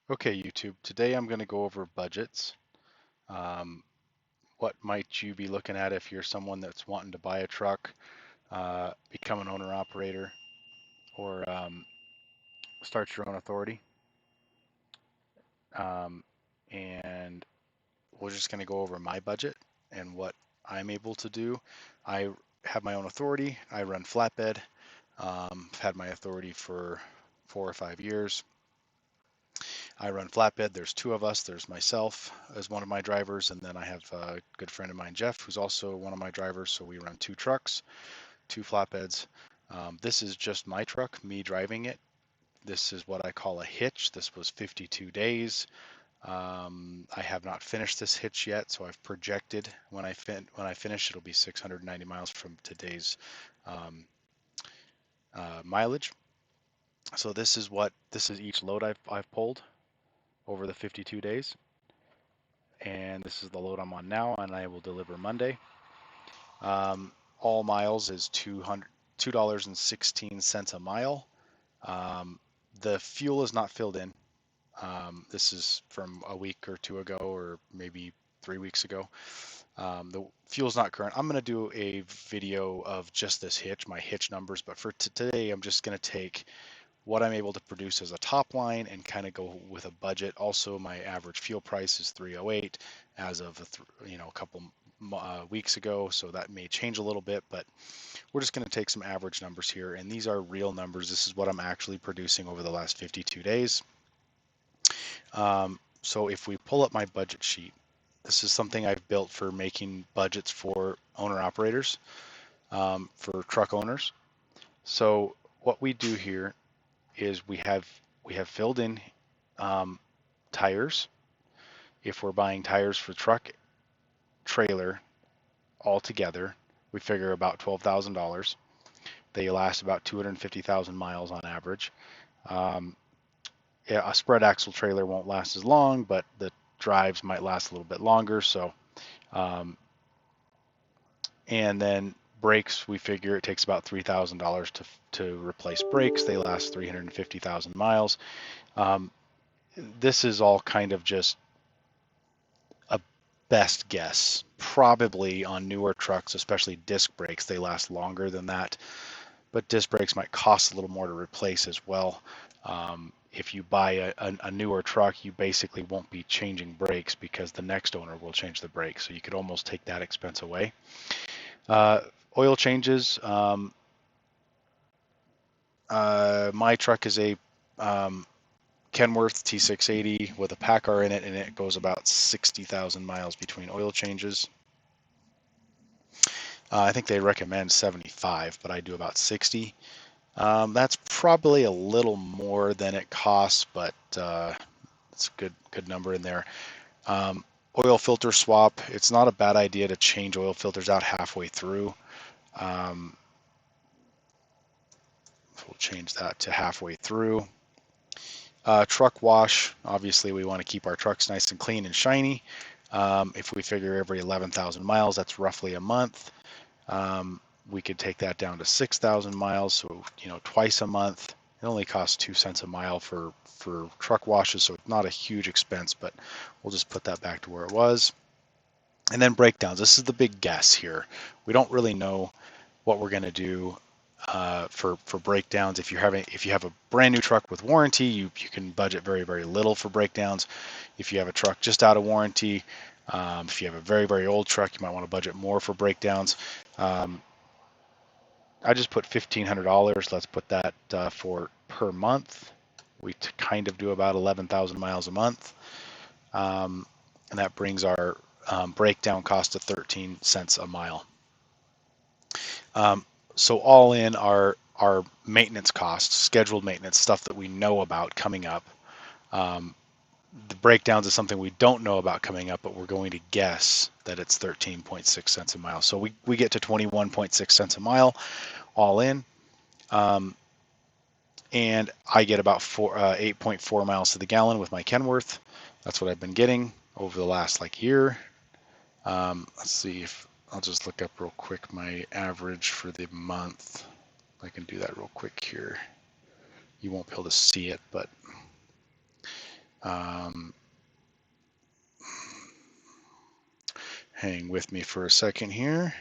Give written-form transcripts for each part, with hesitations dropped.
Okay, YouTube. Today I'm going to go over budgets. Um, what might you be looking at if you're someone that's wanting to buy a truck, become an owner operator, or start your own authority? Um, and we're just going to go over my budget and what I'm able to do. I have my own authority. I run Flatbed. I've had my authority for 4 or 5 years. I run Flatbed. There's two of us. There's myself as one of my drivers, and then I have a good friend of mine, Jeff, who's also one of my drivers. So we run two trucks, two flatbeds. This is just my truck, me driving it. This is what I call a hitch. This was 52 days. I have not finished this hitch yet, so I've projected when I finish, it'll be 690 miles from today's um, mileage. So this is each load I've pulled over the 52 days. And this is the load I'm on now, and I will deliver Monday. All miles is $2.16 a mile. The fuel is not filled in. This is from a week or two ago, or maybe 3 weeks ago. The fuel's not current. I'm going to do a video of just this hitch, my hitch numbers, but for today, I'm just going to take what I'm able to produce as a top line and kind of go with a budget. Also, my average fuel price is 308 as of a couple weeks ago, so that may change a little bit, but we're just going to take some average numbers here, and these are real numbers. This is what I'm actually producing over the last 52 days. So if we pull up my budget sheet, this is something I've built for making budgets for owner operators, for truck owners. So what we do here is we have filled in tires. If we're buying tires for truck, trailer all together, we figure about $12,000. They last about 250,000 miles on average. Um, yeah, a spread axle trailer won't last as long, but the drives might last a little bit longer. So, um, and then brakes, we figure it takes about $3,000 to replace brakes. They last 350,000 miles. Um, this is all kind of just a best guess. Probably on newer trucks, especially disc brakes, they last longer than that. But disc brakes might cost a little more to replace as well. If you buy a newer truck, you basically won't be changing brakes because the next owner will change the brakes. So you could almost take that expense away. Uh, Oil changes. My truck is a Kenworth T680 with a Packard in it, and it goes about 60,000 miles between oil changes. I think they recommend 75, but I do about 60. That's probably a little more than it costs, but it's a good number in there. Oil filter swap. It's not a bad idea to change oil filters out halfway through. We'll change that to halfway through. Truck wash. Obviously, we want to keep our trucks nice and clean and shiny. If we figure every 11,000 miles, that's roughly a month. We could take that down to 6,000 miles, so twice a month. It only costs 2 cents a mile for truck washes, so it's not a huge expense, but we'll just put that back to where it was. And then breakdowns. This is the big guess here. We don't really know what we're going to do for breakdowns. If you have a brand new truck with warranty, you can budget very little for breakdowns. If you have a truck just out of warranty, if you have a very old truck, you might want to budget more for breakdowns. I just put $1,500. Let's put that for per month. We kind of do about 11,000 miles a month, and that brings our breakdown cost to 13 cents a mile. So all in our maintenance costs, scheduled maintenance, stuff that we know about coming up. The breakdowns is something we don't know about coming up, but we're going to guess that it's 13.6 cents a mile. So we get to 21.6 cents a mile all in. And I get about 8.4 miles to the gallon with my Kenworth. That's what I've been getting over the last year. Let's see if I'll just look up real quick my average for the month. I can do that real quick here. You won't be able to see it, but Hang with me for a second here.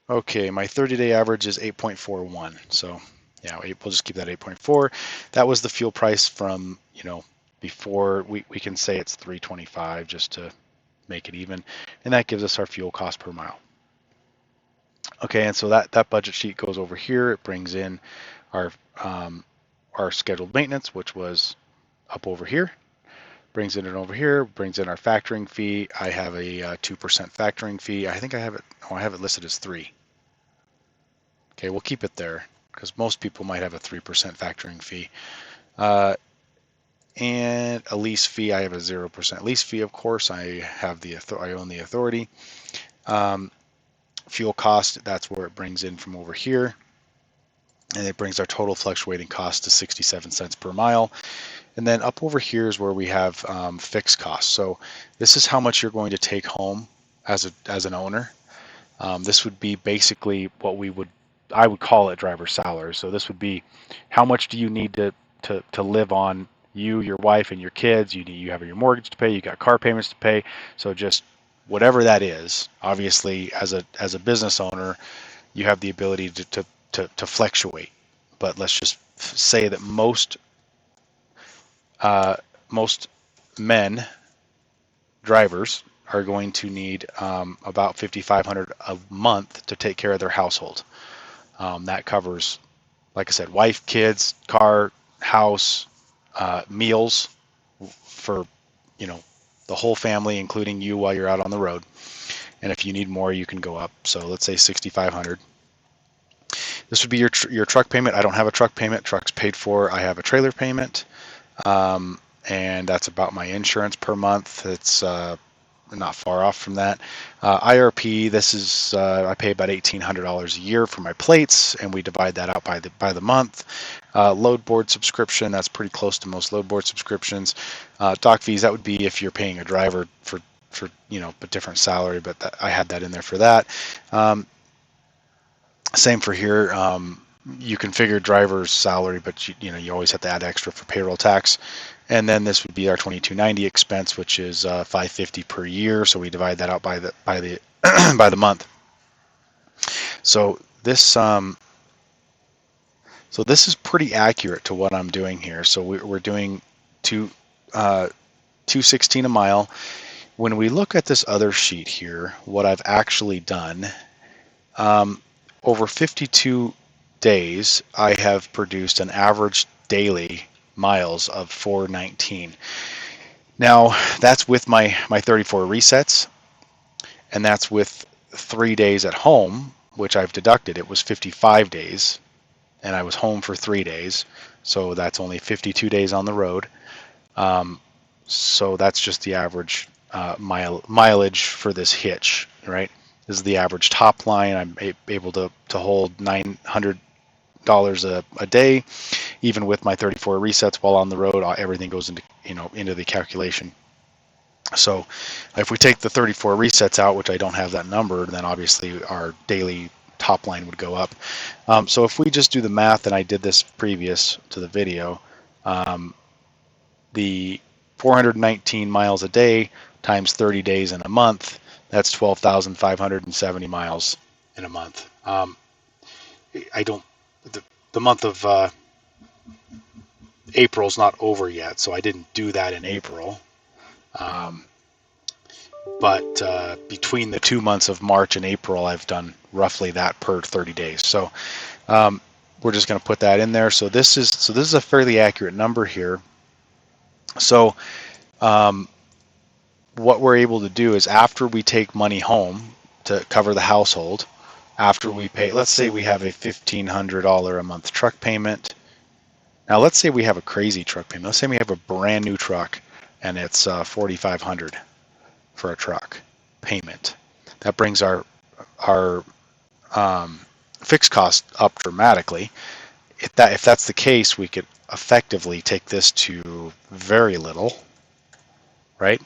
Okay, my 30-day average is 8.41. So yeah, we'll just keep that 8.4. That was the fuel price from, before. We can say it's 325 just to make it even. And that gives us our fuel cost per mile. Okay, and so that budget sheet goes over here. It brings in our scheduled maintenance, which was up over here. Brings it in over here, brings in our factoring fee. I have a 2% factoring fee. I think I have it listed as 3. Okay, we'll keep it there because most people might have a 3% factoring fee. And a lease fee, I have a 0% lease fee, of course. I own the authority. Fuel cost, that's where it brings in from over here. And it brings our total fluctuating cost to 67 cents per mile. And then up over here is where we have fixed costs. So this is how much you're going to take home as an owner. This would be basically what I would call it driver's salary. So this would be how much do you need to live on, you, your wife, and your kids. You have your mortgage to pay. You got car payments to pay. So just whatever that is. Obviously, as a business owner, you have the ability to fluctuate. But let's just say that most men drivers are going to need about $5,500 a month to take care of their household. That covers, like I said, wife, kids, car, house, meals for the whole family, including you while you're out on the road. And if you need more, you can go up. So let's say $6,500. This would be your truck payment. I don't have a truck payment. Truck's paid for. I have a trailer payment. And that's about my insurance per month. It's not far off from that. IRP, this is I pay about $1,800 a year for my plates, and we divide that out by the month. Load board subscription, that's pretty close to most load board subscriptions. Dock fees, that would be if you're paying a driver for a different salary, but I had that in there for that. Same for here. You can figure driver's salary, but you always have to add extra for payroll tax. And then this would be our $2,290 expense, which is $550 per year. So we divide that out by the by the month. So this is pretty accurate to what I'm doing here. So we're doing $2.16 a mile. When we look at this other sheet here, what I've actually done, over 52 days, I have produced an average daily miles of 419. Now that's with my 34 resets, and that's with 3 days at home, which I've deducted. It was 55 days, and I was home for 3 days, so that's only 52 days on the road. So that's just the average mileage for this hitch, right? This is the average top line. I'm able to hold $900 a day, even with my 34 resets while on the road. Everything goes into the calculation. So if we take the 34 resets out, which I don't have that number, then obviously our daily top line would go up. So if we just do the math, and I did this previous to the video, the 419 miles a day times 30 days in a month, that's 12,570 miles in a month. The month of April's not over yet, so I didn't do that in April. But between the 2 months of March and April, I've done roughly that per 30 days. So we're just going to put that in there. So this is a fairly accurate number here. So what we're able to do is, after we take money home to cover the household, after we pay, let's say we have a $1,500 a month truck payment. Now let's say we have a crazy truck payment. Let's say we have a brand new truck and it's $4,500 for a truck payment. That brings our fixed cost up dramatically. If that's the case, we could effectively take this to very little, right?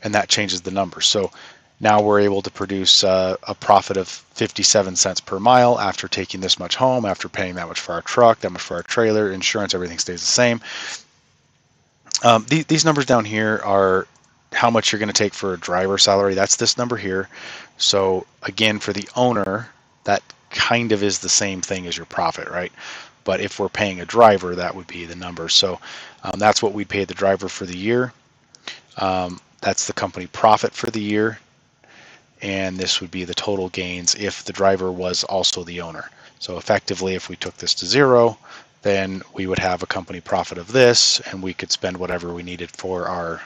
And that changes the number. So now we're able to produce a profit of 57 cents per mile after taking this much home, after paying that much for our truck, that much for our trailer, insurance, everything stays the same. These numbers down here are how much you're going to take for a driver salary. That's this number here. So again, for the owner, that kind of is the same thing as your profit, right? But if we're paying a driver, that would be the number. So that's what we paid the driver for the year. That's the company profit for the year. And this would be the total gains if the driver was also the owner. So effectively, if we took this to zero, then we would have a company profit of this, and we could spend whatever we needed for our,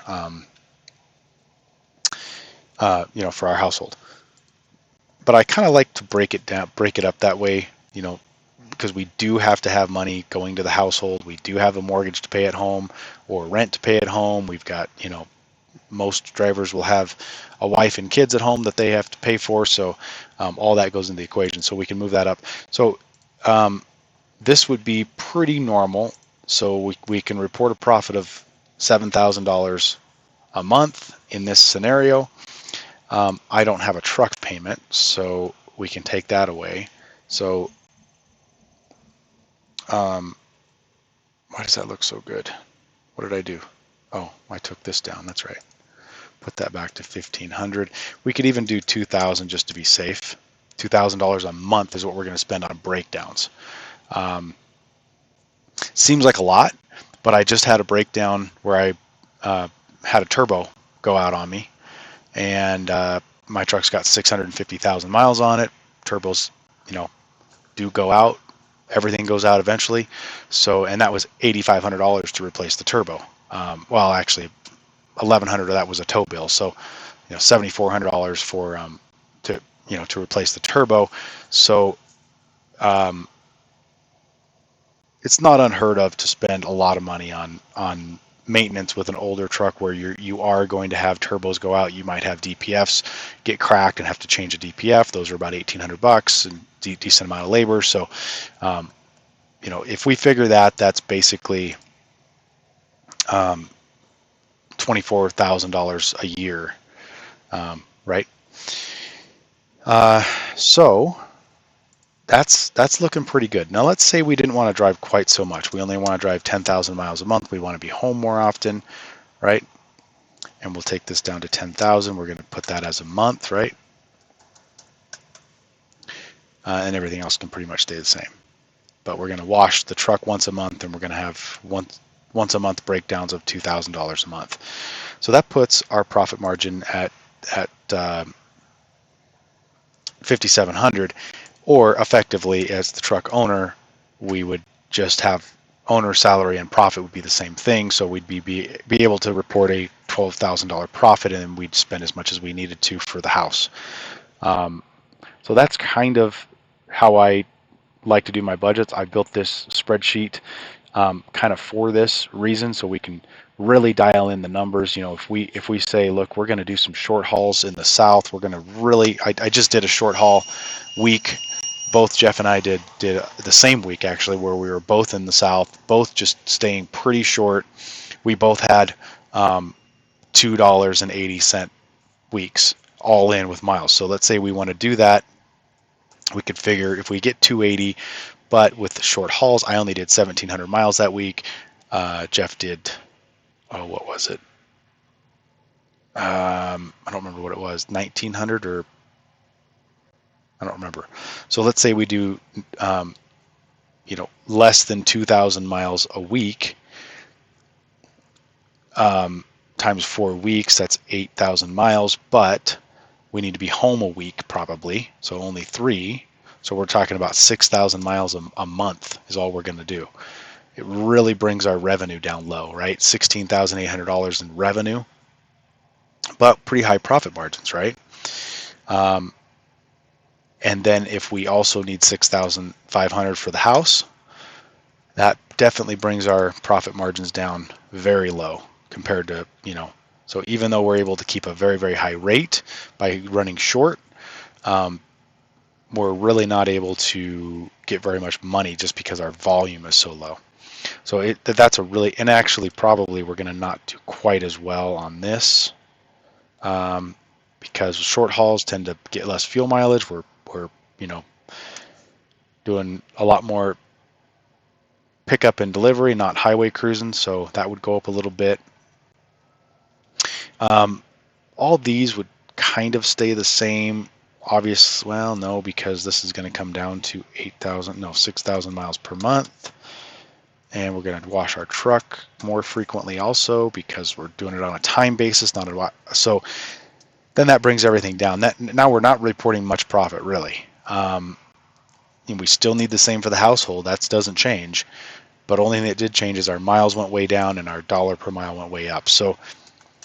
for our household. But I kind of like to break it up that way, because we do have to have money going to the household. We do have a mortgage to pay at home or rent to pay at home. We've got, most drivers will have a wife and kids at home that they have to pay for. So all that goes into the equation. So we can move that up. So this would be pretty normal. So we can report a profit of $7,000 a month in this scenario. I don't have a truck payment, so we can take that away. So why does that look so good? What did I do? Oh, I took this down. That's right. Put that back to 1,500. We could even do 2,000 just to be safe. $2,000 a month is what we're going to spend on breakdowns. Seems like a lot, but I just had a breakdown where I had a turbo go out on me, and my truck's got 650,000 miles on it. Turbos, do go out. Everything goes out eventually. So, and that was $8,500 to replace the turbo. Well, actually, $1,100 of that was a tow bill. So, $7,400 for to replace the turbo. So, it's not unheard of to spend a lot of money on maintenance with an older truck where you are going to have turbos go out. You might have DPFs get cracked and have to change a DPF. Those are about $1,800 and decent amount of labor. So, if we figure that's basically $24,000 a year, right? So that's looking pretty good. Now let's say we didn't want to drive quite so much. We only want to drive 10,000 miles a month. We want to be home more often, right? And we'll take this down to 10,000. We're going to put that as a month, right? And everything else can pretty much stay the same. But we're going to wash the truck once a month, and we're going to have once a month breakdowns of $2,000 a month. So that puts our profit margin at 5,700, or effectively as the truck owner, we would just have owner salary and profit would be the same thing. So we'd be able to report a $12,000 profit, and we'd spend as much as we needed to for the house. So that's kind of how I like to do my budgets. I built this spreadsheet kind of for this reason, so we can really dial in the numbers. If we say, look, we're going to do some short hauls in the south, we're going to really. I just did a short haul week. Both Jeff and I did the same week actually, where we were both in the south, both just staying pretty short. We both had $2.80 weeks all in with miles. So let's say we want to do that. We could figure if we get 280, but with the short hauls, I only did 1,700 miles that week. Jeff did, what was it? I don't remember what it was, 1,900 or I don't remember. So let's say we do, less than 2,000 miles a week, times 4 weeks, that's 8,000 miles, but we need to be home a week probably, so only 3. So we're talking about 6,000 miles a month is all we're going to do. It really brings our revenue down low, right? $16,800 in revenue, but pretty high profit margins, right? And then if we also need 6,500 for the house, that definitely brings our profit margins down very low compared to, so even though we're able to keep a very, very high rate by running short, we're really not able to get very much money just because our volume is so low. So that's a really, and actually probably we're going to not do quite as well on this because short hauls tend to get less fuel mileage. We're doing a lot more pickup and delivery, not highway cruising, so that would go up a little bit. All these would kind of stay the same. Obvious, well, no, because this is going to come down to 6,000 miles per month. And we're going to wash our truck more frequently also because we're doing it on a time basis, not a so then that brings everything down. Now we're not reporting much profit really. And we still need the same for the household. That doesn't change. But only thing that did change is our miles went way down and our dollar per mile went way up. So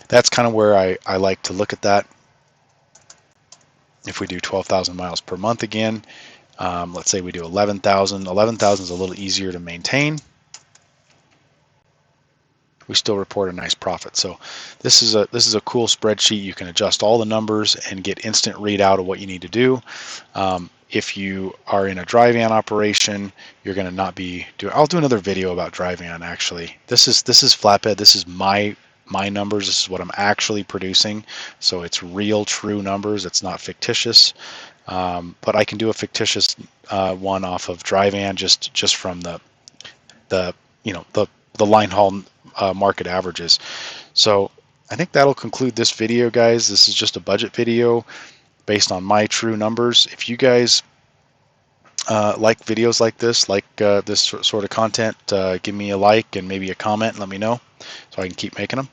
that's kind of where I like to look at that. If we do 12,000 miles per month again, let's say we do 11,000. 11,000 is a little easier to maintain. We still report a nice profit. So this is a cool spreadsheet. You can adjust all the numbers and get instant readout of what you need to do. If you are in a dry van operation, you're going to not be doing. I'll do another video about dry van actually. This is Flatbed. This is my numbers. This is what I'm actually producing. So it's real, true numbers. It's not fictitious. But I can do a fictitious one off of dry van just from the line haul market averages. So I think that'll conclude this video, guys. This is just a budget video based on my true numbers. If you guys like videos like this, this sort of content, give me a like and maybe a comment and let me know so I can keep making them.